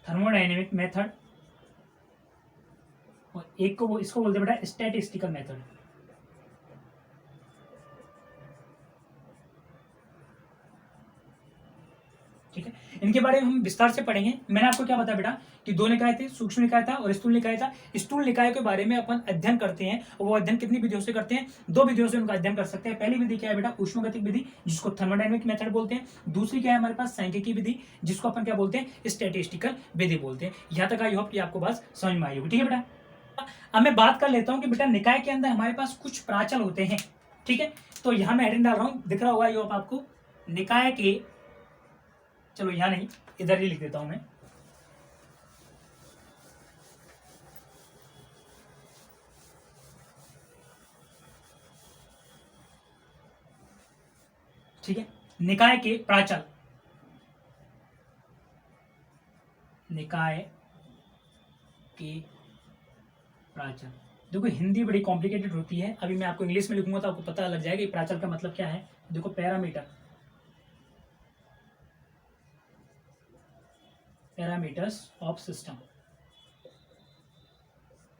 थर्मोडायनेमिक मेथड, और एक को इसको बोलते हैं बेटा स्टैटिस्टिकल मेथड। ठीक है, इनके बारे में हम विस्तार से पढ़ेंगे। मैंने आपको क्या बताया बेटा कि दो निकाय थे, सूक्ष्म निकाय था और स्थूल निकाय था। स्थूल निकाय के बारे में अपन अध्ययन करते हैं, और वो अध्ययन कितनी विधियों से करते हैं, दो विधियों से उनका अध्ययन कर सकते हैं। पहली विधि क्या है बेटा, ऊष्मागतिक विधि, जिसको थर्मोडायनेमिक मेथड बोलते हैं। दूसरी क्या है हमारे पास, सांख्यिकी विधि, जिसको अपन क्या बोलते हैं, स्टैटिस्टिकल विधि बोलते हैं। यहाँ तक आई होप कि आपको बात समझ में आई होगी। ठीक है बेटा। अब मैं बात कर लेता हूँ कि बेटा निकाय के अंदर हमारे पास कुछ प्राचल होते हैं। ठीक है, तो यहाँ मैं हेडिंग डाल रहा हूँ, दिख रहा होगा ये आपको, निकाय के, चलो यहां नहीं, इधर ही लिख देता हूं मैं। ठीक है, निकाय के प्राचल, निकाय के प्राचल। देखो हिंदी बड़ी कॉम्प्लिकेटेड होती है, अभी मैं आपको इंग्लिश में लिखूंगा तो आपको पता लग जाएगा कि प्राचल का मतलब क्या है। देखो parameter, parameters of system.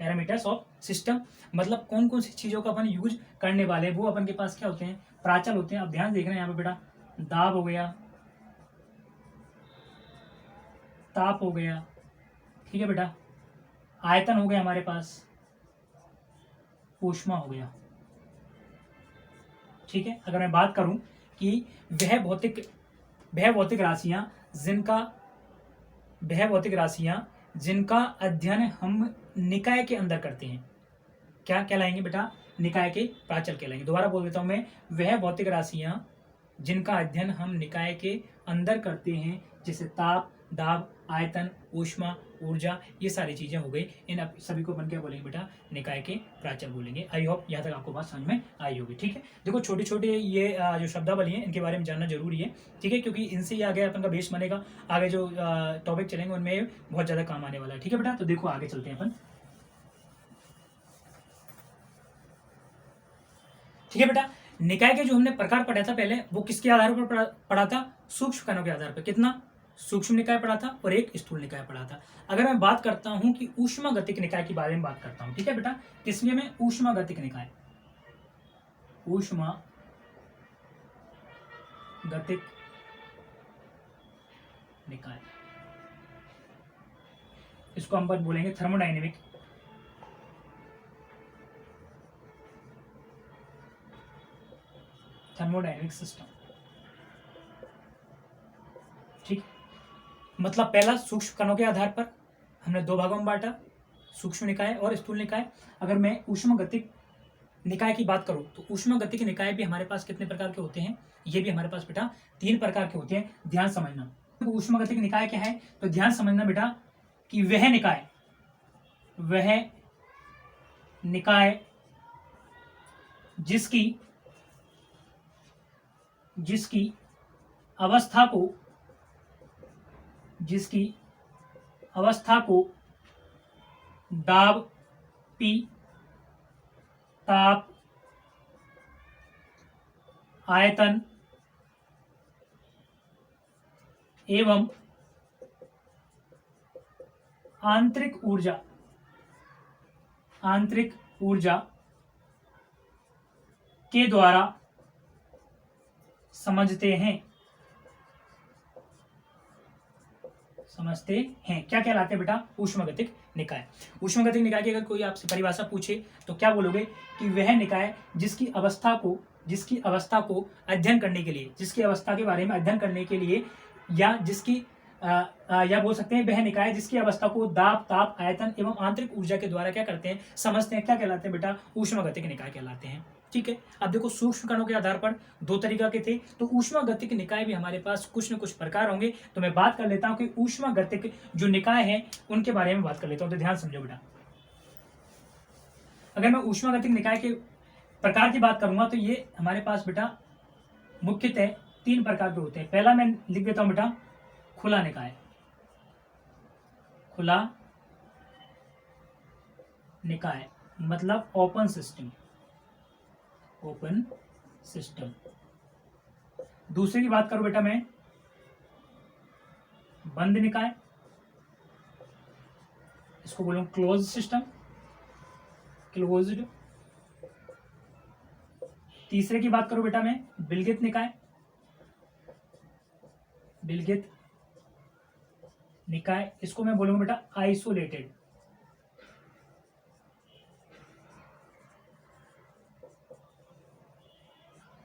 Parameters of system मतलब कौन कौन सी चीज़ों का अपन यूज करने वाले हैं वो अपन के पास क्या होते हैं, प्राचल होते हैं। अब ध्यान देख रहे हैं यहाँ पे बेटा, दाब हो गया, ताप हो गया, ठीक है बेटा, आयतन हो गया हमारे पास, ऊष्मा हो गया, ठीक है। अगर मैं बात करूं कि वह भौतिक राशियां जिनका अध्ययन हम निकाय के अंदर करते हैं, क्या कहलाएंगे बेटा, निकाय के प्राचल कहलाएंगे। दोबारा बोल देता हूं मैं, वह भौतिक राशियां जिनका अध्ययन हम निकाय के अंदर करते हैं, जैसे ताप, दाब, आयतन, ऊष्मा, ऊर्जा, ये सारी चीजें हो गई। इन सभी को अपन क्या बोलेंगे बेटा, निकाय के प्राचल बोलेंगे। आई होप यहाँ तक आपको बात समझ में आई होगी, ठीक है। देखो छोटे छोटे ये जो शब्दावली है इनके बारे में जानना जरूरी है, ठीक है, क्योंकि इनसे ही आगे अपन का बेस बनेगा, आगे जो टॉपिक चलेंगे उनमें बहुत ज्यादा काम आने वाला है, ठीक है बेटा। तो देखो आगे चलते हैं अपन, ठीक है बेटा। निकाय के जो हमने प्रकार पढ़ा था पहले, वो किसके आधार पर पढ़ा था, सूक्ष्म कणों के आधार पर। कितना, सूक्ष्म निकाय पढ़ा था और एक स्थूल निकाय पढ़ा था। अगर मैं बात करता हूं कि ऊष्मागतिक निकाय के बारे में बात करता हूं, ठीक है बेटा, किसलिए मैं ऊष्मागतिक निकाय, ऊष्मागतिक निकाय, इसको हम बोलेंगे थर्मोडायनेमिक सिस्टम, ठीक। मतलब पहला सूक्ष्म कणों के आधार पर हमने दो भागों में बांटा, सूक्ष्म निकाय और स्थूल निकाय। अगर मैं ऊष्मागतिक निकाय की बात करूं तो ऊष्मागतिक निकाय भी हमारे पास कितने प्रकार के होते हैं, ये भी हमारे पास बेटा 3 प्रकार के होते हैं। ध्यान समझना, तो ऊष्मागतिक निकाय क्या है, तो ध्यान समझना बेटा कि वह निकाय जिसकी अवस्था को दाब, पी, ताप, आयतन एवं आंतरिक ऊर्जा के द्वारा समझते हैं क्या कहलाते हैं बेटा, ऊष्मागतिक निकाय। ऊष्मागतिक निकाय की अगर कोई आपसे परिभाषा पूछे तो क्या बोलोगे कि वह निकाय जिसकी अवस्था को अध्ययन करने के लिए, जिसकी अवस्था के बारे में अध्ययन करने के लिए, या जिसकी या बोल सकते हैं वह निकाय जिसकी अवस्था को दाब, ताप, आयतन एवं आंतरिक ऊर्जा के द्वारा क्या करते हैं, समझते हैं, क्या कहलाते हैं बेटा, ऊष्मागतिक निकाय कहलाते हैं, ठीक है। अब देखो सूक्ष्म कणों के आधार पर 2 तरीका के थे, तो ऊष्मागतिक निकाय भी हमारे पास कुछ न कुछ प्रकार होंगे। तो मैं बात कर लेता हूं कि ऊष्मागतिक जो निकाय है उनके बारे में बात कर लेता हूं, तो ध्यान समझो बेटा। अगर मैं ऊष्मागतिक निकाय के प्रकार की बात करूंगा तो ये हमारे पास बेटा मुख्यतः 3 प्रकार के होते हैं। पहला मैं लिख देता हूं बेटा, खुला निकाय, मतलब ओपन सिस्टम। दूसरे की बात करूं बेटा मैं, बंद निकाय, इसको बोलूं क्लोज सिस्टम, क्लोज्ड। तीसरे की बात करूं बेटा मैं, विलगित निकाय, इसको मैं बोलूंगा बेटा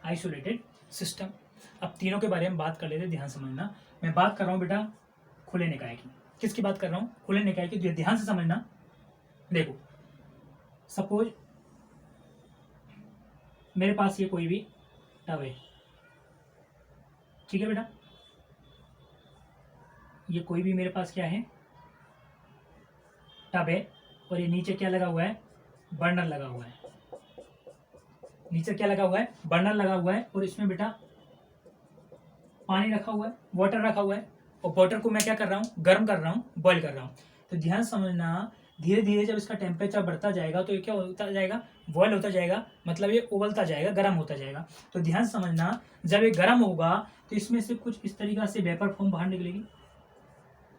आइसोलेटेड सिस्टम। अब तीनों के बारे में बात कर लेते, ध्यान समझना। मैं बात कर रहा हूं बेटा खुले निकाय की। किसकी बात कर रहा हूं, खुले निकाय की। ध्यान से समझना। देखो सपोज मेरे पास ये कोई भी टब है, ठीक है बेटा, ये कोई भी मेरे पास क्या है, टब है, और ये नीचे क्या लगा हुआ है, बर्नर लगा हुआ है। नीचे क्या लगा हुआ है, बर्नर लगा हुआ है, और इसमें बेटा पानी रखा हुआ है, वाटर रखा हुआ है, और वाटर को मैं क्या कर रहा हूँ, गर्म कर रहा हूँ, बॉईल कर रहा हूँ। तो ध्यान समझना, धीरे धीरे जब इसका टेम्परेचर बढ़ता जाएगा तो ये क्या होता जाएगा, बॉयल होता जाएगा, मतलब ये उबलता जाएगा, गर्म होता जाएगा। तो ध्यान समझना, जब ये गर्म होगा तो इसमें से कुछ इस तरीका से वेपर फॉर्म बाहर निकलेगी,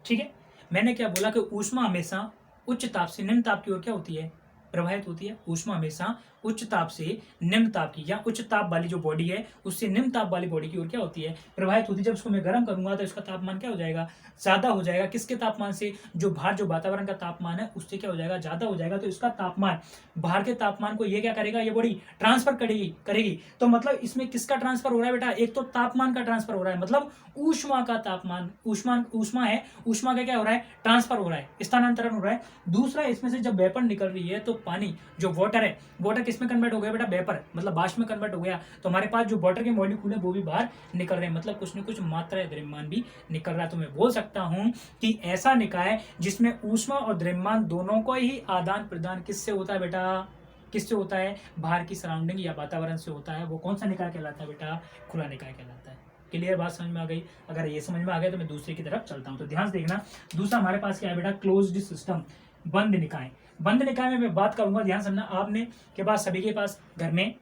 ठीक है। मैंने क्या बोला कि ऊष्मा हमेशा उच्च ताप से निम्न ताप की ओर क्या होती है, प्रवाहित होती है। ऊष्मा हमेशा उच्च ताप से निम्न ताप की, या उच्च ताप वाली जो बॉडी है उससे निम्न ताप वाली बॉडी की ओर क्या होती है, प्रवाहित होती है। जब उसको मैं गर्म करूंगा तो इसका तापमान क्या हो जाएगा, ज्यादा हो जाएगा। किसके तापमान से, जो बाहर जो वातावरण का तापमान है उससे क्या हो जाएगा, ज्यादा हो जाएगा। तो इसका तापमान, बाहर के तापमान को ये क्या करेगा, ये बॉडी ट्रांसफर करेगी करेगी तो मतलब इसमें किसका ट्रांसफर हो रहा है बेटा, एक तो तापमान का ट्रांसफर हो रहा है, मतलब ऊष्मा का तापमान, ऊष्मा ऊष्मा है, ऊष्मा का क्या हो रहा है, ट्रांसफर हो रहा है, स्थानांतरण हो रहा है। दूसरा, इसमें से जब वेपर निकल रही है तो पानी जो वाटर है, वाटर किस में कन्वर्ट हो गया बेटा, वेपर मतलब वाष्प में कन्वर्ट हो गया। तो हमारे पास जो वाटर के मॉलिक्यूल है वो भी बाहर निकल रहे हैं, मतलब कुछ न कुछ मात्रा द्रव्यमान भी निकल रहा है। तो मैं बोल सकता हूं कि ऐसा निकाय जिसमें ऊष्मा और द्रव्यमान दोनों को ही आदान प्रदान किससे होता है बेटा, किससे होता है, बाहर की सराउंडिंग या वातावरण से होता है, वो कौन सा निकाय कहलाता है बेटा, खुला निकाय कहलाता है। क्लियर बात समझ में आ गई? अगर ये समझ में आ गया तो मैं दूसरे की तरफ चलता हूं। तो ध्यान से देखना, दूसरा हमारे पास क्या है बेटा, क्लोज्ड सिस्टम, बंद निकाय। बंद निकाय में मैं बात करूंगा, ध्यान समझना, आपने के पास, सभी के पास घर में,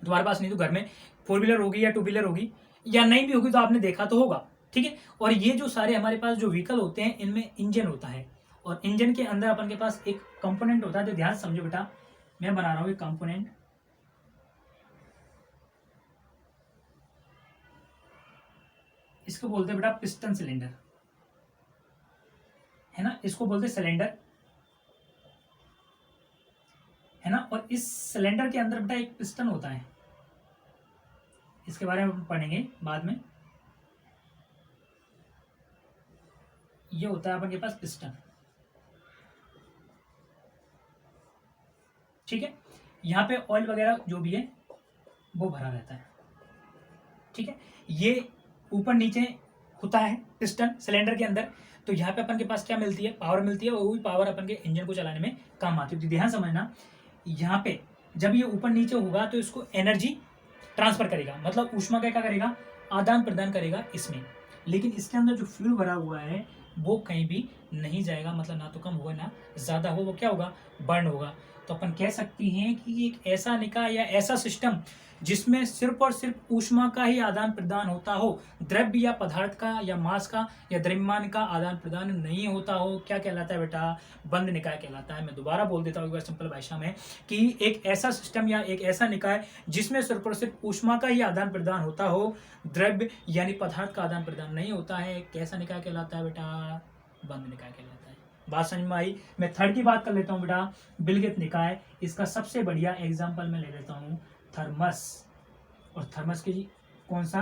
तुम्हारे पास नहीं तो घर में 4 व्हीलर होगी या 2 व्हीलर होगी, या नहीं भी होगी तो आपने देखा तो होगा, ठीक है। और ये जो सारे हमारे पास जो व्हीकल होते हैं इनमें इंजन होता है, और इंजन के अंदर अपन के पास एक कंपोनेंट होता है। तो ध्यान समझो बेटा, मैं बना रहा हूं एक कंपोनेंट, इसको बोलते हैं बेटा पिस्टन सिलेंडर, है ना, इसको बोलते हैं सिलेंडर, है ना। और इस सिलेंडर के अंदर बेटा एक पिस्टन होता है, इसके बारे में पढ़ेंगे बाद में। ये होता है अपन के पास पिस्टन, ठीक है। यहाँ पे ऑयल वगैरह जो भी है वो भरा रहता है, ठीक है। ये ऊपर नीचे होता है पिस्टन सिलेंडर के अंदर। तो यहाँ पे अपन के पास क्या मिलती है, पावर मिलती है, और वही पावर अपन के इंजन को चलाने में काम आती है। तो ध्यान समझना, यहाँ पे जब ये ऊपर नीचे होगा तो इसको एनर्जी ट्रांसफर करेगा, मतलब ऊष्मा का क्या करेगा, आदान प्रदान करेगा इसमें। लेकिन इसके अंदर जो फ्यूल भरा हुआ है वो कहीं भी नहीं जाएगा, मतलब ना तो कम होगा ना ज्यादा हो, वो क्या होगा, बर्न होगा। तो अपन कह सकते हैं कि एक ऐसा निकाय या ऐसा सिस्टम जिसमें सिर्फ और सिर्फ ऊष्मा का ही आदान प्रदान होता हो, द्रव्य या पदार्थ का या मास का या द्रव्यमान का आदान प्रदान नहीं होता हो, क्या कहलाता है बेटा, बंद निकाय कहलाता है। मैं दोबारा बोल देता हूँ एक बार सिंपल भाषा में, कि एक ऐसा सिस्टम या एक ऐसा निकाय जिसमें सिर्फ और सिर्फ ऊष्मा का ही आदान प्रदान होता हो, द्रव्य यानी पदार्थ का आदान प्रदान नहीं होता है, कैसा निकाय कहलाता है बेटा, बंद निकाय कहलाता है। बात समझ में आई? मैं थर्ड की बात कर लेता हूँ बेटा, विलगित निकाय। इसका सबसे बढ़िया एग्जाम्पल मैं ले लेता हूँ थर्मस, और थर्मस की कौन सा,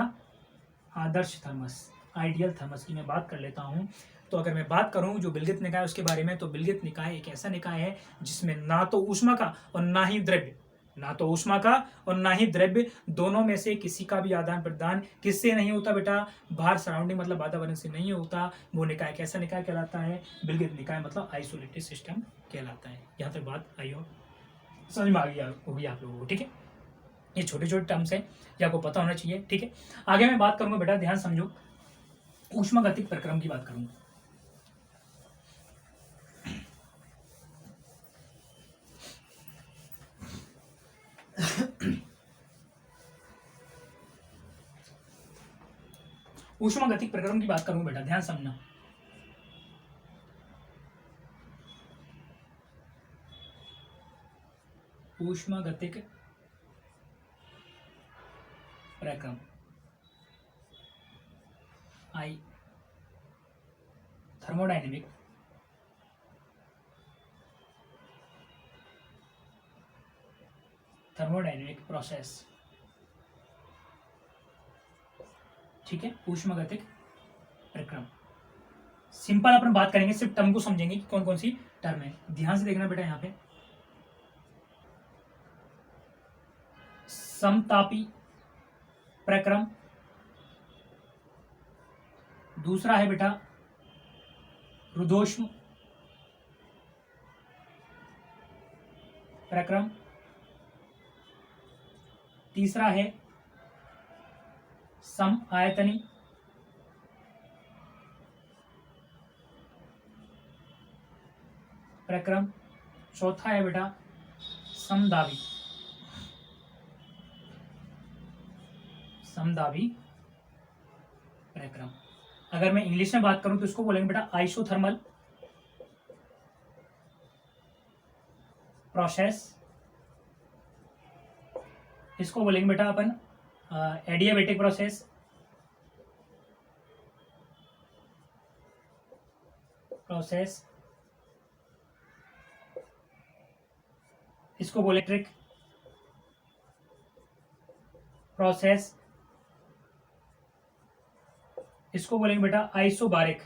आदर्श थर्मस, आइडियल थर्मस की मैं बात कर लेता हूँ। तो अगर मैं बात करूँ जो विलगित निकाय उसके बारे में, तो विलगित निकाय एक ऐसा निकाय है जिसमें ना तो ऊष्मा का और ना ही द्रव्य, ना तो ऊष्मा का और ना ही द्रव्य, दोनों में से किसी का भी आदान प्रदान किससे नहीं होता बेटा, बाहर सराउंडिंग मतलब वातावरण से नहीं होता। वो निकाय कैसा निकाय कहलाता है, विलगित निकाय, मतलब आइसोलेटेड सिस्टम कहलाता है। यहाँ तक बात आई हो, समझ में आ गई होगी आप लोगों को, ठीक है। ये छोटे छोटे टर्म्स हैं, ये आपको पता होना चाहिए, ठीक है। आगे मैं बात करूंगा बेटा, ध्यान समझो, ऊष्मागतिक प्रक्रम की बात करूंगा। ऊष्मागतिक प्रक्रम की बात करूंगा बेटा, ध्यान समझना। ऊष्मागतिक प्रक्रम, आई थर्मोडायनेमिक प्रोसेस, ठीक है। ऊष्मागतिक प्रक्रम, सिंपल अपन बात करेंगे, सिर्फ टर्म को समझेंगे कि कौन कौन सी टर्म है। ध्यान से देखना बेटा, यहाँ पे समतापी प्रक्रम, दूसरा है बेटा रुद्धोष्म प्रक्रम, तीसरा है सम आयतनी प्रक्रम, चौथा है बेटा समदाबी प्रक्रम। अगर मैं इंग्लिश में बात करूं तो इसको बोलेंगे बेटा आइसोथर्मल प्रोसेस, इसको बोलेंगे बेटा अपन एडियाबेटिक प्रोसेस, इसको बोले इलेक्ट्रिक प्रोसेस, इसको बोलेंगे बेटा आइसोबारिक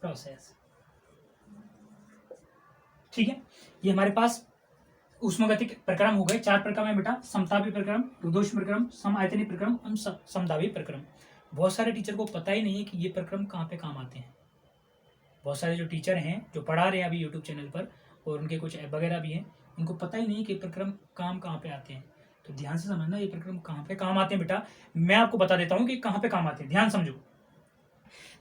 प्रोसेस। ठीक है, ये हमारे पास ऊष्मागतिक प्रक्रम हो गए। 4 प्रक्रम है बेटा, समतापी प्रक्रम, रुद्धोष्म प्रक्रम, समआयतनी प्रक्रम और समदाबी प्रक्रम। बहुत सारे टीचर को पता ही नहीं है कि ये प्रक्रम कहाँ पे काम आते हैं। बहुत सारे जो टीचर हैं जो पढ़ा रहे हैं अभी यूट्यूब चैनल पर, और उनके कुछ ऐप वगैरह भी हैं, उनको पता ही नहीं कि प्रक्रम काम कहाँ पे आते हैं। तो ध्यान से समझना ये प्रक्रम कहाँ पे काम आते हैं बेटा। मैं आपको बता देता हूँ कि कहाँ पे काम आते हैं, ध्यान समझो।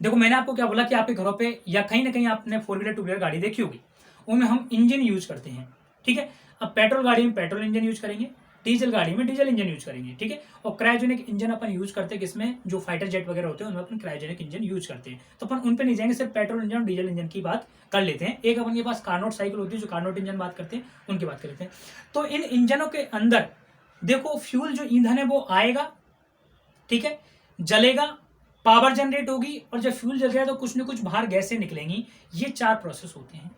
देखो मैंने आपको क्या बोला कि आपके घरों पे या कहीं ना कहीं आपने 4 व्हीलर 2 व्हीलर गाड़ी देखी होगी, उनमें हम इंजन यूज करते हैं। ठीक है, अब पेट्रोल गाड़ी में पेट्रोल इंजन यूज करेंगे, डीजल गाड़ी में डीजल इंजन यूज करेंगे। ठीक है, और क्रायोजेनिक इंजन अपन यूज करते हैं किसमें, जो फाइटर जेट वगैरह होते हैं उनमें अपन क्रायोजेनिक इंजन यूज करते हैं। तो अपन उन पे नहीं जाएंगे, सिर्फ पेट्रोल इंजन और डीजल इंजन की बात कर लेते हैं। एक अपन के पास कार्नोट साइकिल होती है, जो कार्नोट इंजन बात करते हैं, उनकी बात कर लेते हैं। तो इन इंजनों के अंदर देखो फ्यूल जो ईंधन है वो आएगा, ठीक है, जलेगा, पावर जनरेट होगी, और जब फ्यूल जल गया तो कुछ न कुछ बाहर गैसें निकलेंगी। ये 4 प्रोसेस होते हैं।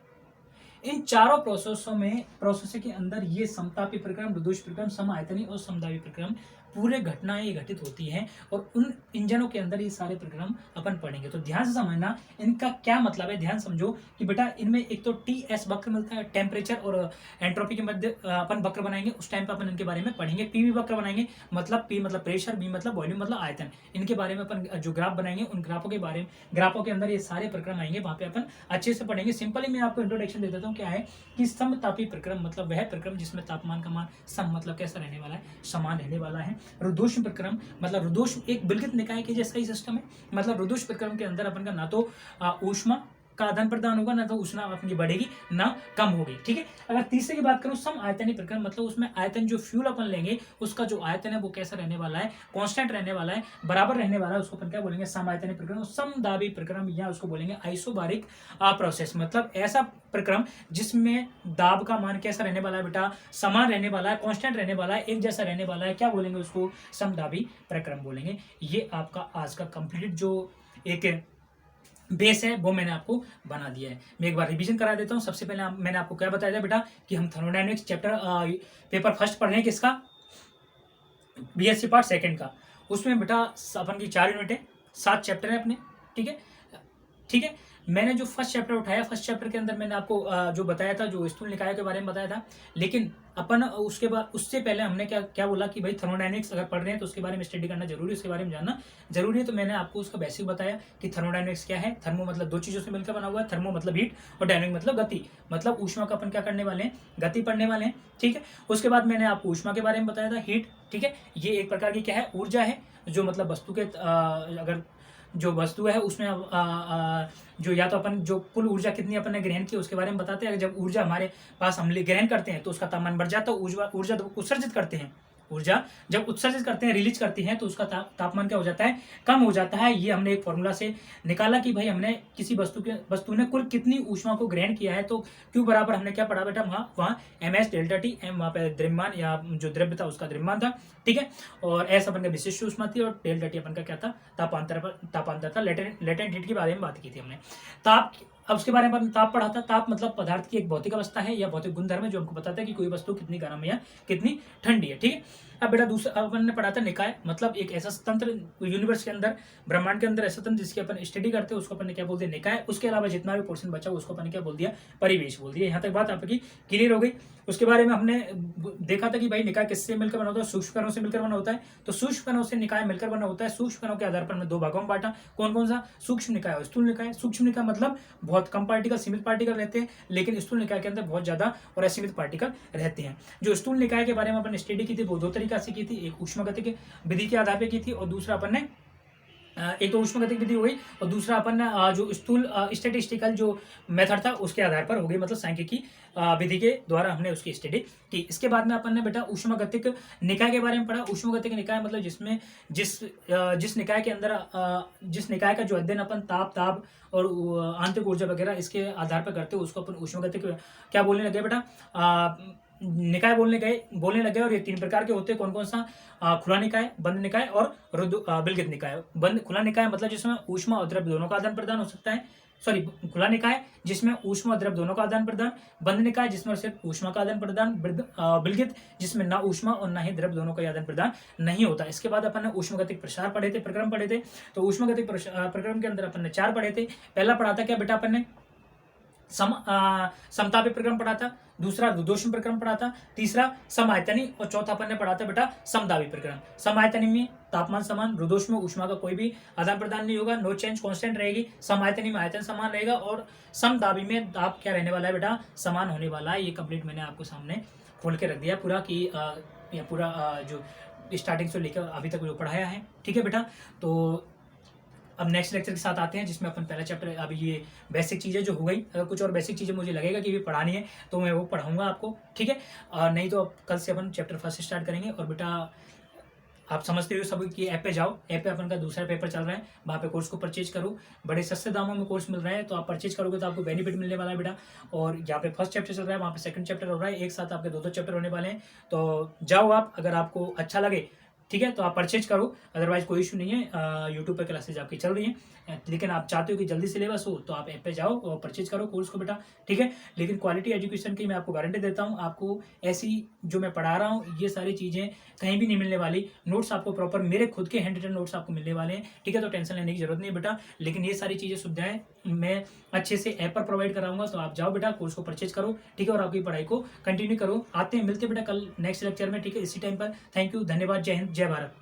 इन चारों प्रोसेस के अंदर ये समतापी प्रक्रम, रुद्धोष्म प्रक्रम, समआयतनी और समदाबी प्रक्रम पूरे घटनाएं ये घटित होती हैं, और उन इंजनों के अंदर ये सारे प्रक्रम अपन पढ़ेंगे। तो ध्यान से समझना इनका क्या मतलब है। ध्यान समझो कि बेटा इनमें एक तो TS वक्र मिलता है, टेम्परेचर और एंट्रोपी के मध्य अपन वक्र बनाएंगे, उस टाइम पे अपन इनके बारे में पढ़ेंगे। PV वक्र बनाएंगे, मतलब P मतलब प्रेशर, V मतलब वॉल्यूम मतलब आयतन। इनके बारे में अपन जो ग्राफ बनाएंगे, उन ग्राफों के बारे में, ग्राफों के अंदर ये सारे प्रक्रम आएंगे, वहां पे अपन अच्छे से पढ़ेंगे। सिंपली मैं आपको इंट्रोडक्शन दे देता हूँ। क्या है कि समतापी प्रक्रम मतलब वह प्रक्रम जिसमें तापमान का मान सम मतलब कैसा रहने वाला है, समान रहने वाला है। रुद्धोष्म प्रक्रम मतलब रुद्धोष्म एक विलगित निकाय के जैसा ही सिस्टम है। मतलब रुद्धोष्म प्रक्रम के अंदर अपन का ना तो ऊष्मा का आदान प्रदान होगा, ना तो उष्मा अपनी बढ़ेगी ना कम होगी। ठीक है, अगर तीसरे की बात करूं समआयतनी प्रक्रम, मतलब उसमें आयतन जो फ्यूल अपन लेंगे उसका जो आयतन है वो कैसा रहने वाला है, कांस्टेंट रहने वाला है, बराबर रहने वाला है। उसको अपन क्या बोलेंगे, समआयतनी प्रक्रम। समदाबी प्रक्रम या उसको बोलेंगे आइसोबारिक प्रोसेस, मतलब ऐसा प्रक्रम जिसमें दाब का मान कैसा रहने वाला है बेटा, समान रहने वाला है, कांस्टेंट रहने वाला है, एक जैसा रहने वाला है। क्या बोलेंगे उसको, समदाबी प्रक्रम बोलेंगे। ये आपका आज का कंप्लीट जो एक बेस है वो मैंने आपको बना दिया है। मैं एक बार रिवीजन करा देता हूँ। सबसे पहले मैंने आपको क्या बताया था बेटा कि हम थर्मोडायनेमिक्स चैप्टर पेपर फर्स्ट पढ़ रहे हैं, किसका, BSc पार्ट सेकंड का। उसमें बेटा अपन की 4 यूनिट है, 7 चैप्टर है अपने। ठीक है, ठीक है, मैंने जो फर्स्ट चैप्टर उठाया, फर्स्ट चैप्टर के अंदर मैंने आपको जो बताया था, जो स्थूल निकाय के बारे में बताया था। लेकिन अपन उसके बाद उससे पहले हमने क्या बोला कि भाई थर्मोडायनेमिक्स अगर पढ़ रहे हैं तो उसके बारे में स्टडी करना जरूरी है, उसके बारे में जानना जरूरी है। तो मैंने आपको उसका बेसिक बताया कि थर्मोडायनेमिक्स क्या है। थर्मो मतलब 2 चीजों से मिलकर बना हुआ है, थर्मो मतलब हीट और डायनेमिक मतलब गति, मतलब ऊष्मा का अपन क्या करने वाले हैं, गति पढ़ने वाले हैं। ठीक है, उसके बाद मैंने आपको ऊष्मा के बारे में बताया था, हीट। ठीक है, ये एक प्रकार की क्या है, ऊर्जा है, जो मतलब वस्तु के अगर जो वस्तु है उसमें जो या तो अपन जो कुल ऊर्जा कितनी अपन ने ग्रहण की उसके बारे में बताते हैं। जब ऊर्जा हमारे पास हम ग्रहण करते हैं तो उसका तापमान बढ़ जाता है। ऊर्जा जब उत्सर्जित करते हैं, ऊर्जा जब उत्सर्जित करते हैं, रिलीज करती हैं, तो उसका तापमान क्या हो जाता है, कम हो जाता है। ये हमने एक फॉर्मूला से निकाला कि भाई हमने किसी वस्तु ने कुल कितनी ऊष्मा को ग्रहण किया है। तो क्यू बराबर हमने क्या पढ़ा बेटा, वहाँ MS डेल्टा T, M वहाँ पे द्रव्यमान या जो द्रव्य था उसका द्रव्यमान था। ठीक है, और S अपन का विशिष्ट ऊष्मा थी, और डेल्टा T अपन का क्या था, तापांतर था। लेटेंट हीट के बारे में बात की थी हमने। ताप, अब उसके बारे में ताप पढ़ा था। ताप मतलब पदार्थ की एक भौतिक अवस्था है या भौतिक गुणधर्म है जो हमको बताता है कि कोई वस्तु कितनी गर्म है या कितनी ठंडी है। ठीक है, अब बेटा दूसरा अपन ने पढ़ा था निकाय, मतलब एक ऐसा तंत्र यूनिवर्स के अंदर, ब्रह्मांड के अंदर ऐसा तंत्र जिसकी अपन स्टडी करते हैं उसको अपन ने क्या बोल दिया, निकाय। उसके अलावा जितना भी पोर्शन बचा उसको अपन ने क्या बोल दिया, परिवेश बोल दिया। यहाँ तक बात आपकी क्लियर हो गई। उसके बारे में हमने देखा था कि भाई निकाय किससे मिलकर बना होता है, सूक्ष्म कणों से मिलकर बना होता है। तो सूक्ष्म कणों से निकाय मिलकर बना होता है। सूक्ष्म कणों के आधार पर 2 भागों में बांटा, कौन कौन सा, सूक्ष्म निकाय और स्थूल निकाय। सूक्ष्म निकाय मतलब बहुत कम पार्टिकल, सीमित पार्टिकल रहते हैं, लेकिन स्थूल निकाय के अंदर बहुत ज्यादा और असीमित पार्टिकल रहते हैं। जो स्थूल निकाय के बारे में अपन स्टडी की थी वो 2 तरीका से की थी, एक ऊष्मागतिक विधि के आधार पर की थी और दूसरा अपन ने एक तो ऊष्मागतिक विधि हो गई और दूसरा अपन जो स्थूल स्टैटिस्टिकल जो मेथड था उसके आधार पर हो गई, मतलब सांख्यिकी विधि के द्वारा हमने उसकी स्टडी की। इसके बाद में अपन ने बेटा ऊष्मागतिक निकाय के बारे में पढ़ा। ऊष्मागतिक निकाय मतलब जिस निकाय के अंदर जिस निकाय का जो अध्ययन अपन ताप और आंतरिक ऊर्जा वगैरह इसके आधार पर करते हो उसको अपन ऊष्मागतिक क्या बोलने लगे बेटा, निकाय बोलने लगे। और ये 3 प्रकार के होते हैं, कौन कौन सा, खुला निकाय, बंद निकाय और विलगित निकाय। खुला निकाय मतलब जिसमें ऊष्मा और द्रव्य दोनों का आदान प्रदान हो सकता है, सॉरी खुला निकाय जिसमें ऊष्मा और द्रव्य दोनों का आदान प्रदान, बंद निकाय जिसमें सिर्फ ऊष्मा का आदान प्रदान, विलगित जिसमें ना ऊष्मा और ना ही द्रव्य दोनों का आदान प्रदान नहीं होता। इसके बाद अपन ने ऊष्मागतिक प्रसार पढ़े थे, प्रक्रम पढ़े थे। तो ऊष्मागतिक प्रक्रम के अंदर अपन ने 4 पढ़े थे। पहला पढ़ा था क्या बेटा अपन ने, समतापी प्रक्रम पढ़ा था, दूसरा रुद्धोष्म प्रक्रम पढ़ा था, तीसरा समायतनी और चौथा अपन ने पढ़ा था बेटा समदाबी प्रक्रम। समायतनी में तापमान समान, रुद्धोष्म में ऊष्मा का कोई भी आदान प्रदान नहीं होगा, नो चेंज कांस्टेंट रहेगी। समायतनी में आयतन समान रहेगा और समदाबी में दाब क्या रहने वाला है बेटा, समान होने वाला है। ये कंप्लीट मैंने आपको सामने खोल के रख दिया पूरा कि ये पूरा जो स्टार्टिंग से लेकर अभी तक जो पढ़ाया है, ठीक है बेटा। तो अब नेक्स्ट लेक्चर के साथ आते हैं जिसमें अपन पहला चैप्टर, अभी ये बेसिक चीज़ें जो हो गई, अगर कुछ और बेसिक चीज़ें मुझे लगेगा कि भी पढ़ानी है तो मैं वो पढ़ाऊंगा आपको, ठीक है। नहीं तो अब कल से अपन चैप्टर 1 स्टार्ट करेंगे। और बेटा आप समझते हो सब कि ऐप पे जाओ, ऐप पे अपन का दूसरा पेपर चल रहा है, वहाँ पे कोर्स को परचेज करो, बड़े सस्ते दामों में कोर्स मिल रहा है, तो आप परचेज करोगे तो आपको बेनिफिट मिलने वाला है बेटा। और यहाँ पे फर्स्ट चैप्टर चल रहा है, वहाँ पे सेकंड चैप्टर हो रहा है, एक साथ आपके 2 चैप्टर होने वाले हैं। तो जाओ आप, अगर आपको अच्छा लगे ठीक है तो आप परचेज करो, अदरवाइज कोई इशू नहीं है। यूट्यूब पे क्लासेज आपकी चल रही हैं, लेकिन आप चाहते हो कि जल्दी सिलेबस हो तो आप ऐप पे जाओ और परचेज करो कोर्स को बेटा, ठीक है। लेकिन क्वालिटी एजुकेशन की मैं आपको गारंटी देता हूँ, आपको ऐसी जो मैं पढ़ा रहा हूँ ये सारी चीज़ें कहीं भी नहीं मिलने वाली। नोट्स आपको प्रॉपर मेरे खुद के हैंड रिटन नोट्स आपको मिलने वाले हैं, ठीक है। तो टेंशन लेने की जरूरत नहीं बेटा। लेकिन ये सारी चीज़ें सुविधाएं मैं अच्छे से ऐप पर प्रोवाइड कराऊंगा, तो आप जाओ बेटा कोर्स को परचेज करो, ठीक है, और आपकी पढ़ाई को कंटिन्यू करो। आते हैं, मिलते हैं बेटा कल नेक्स्ट लेक्चर में, ठीक है, इसी टाइम पर। थैंक यू, धन्यवाद, जय हिंद, जय भारत।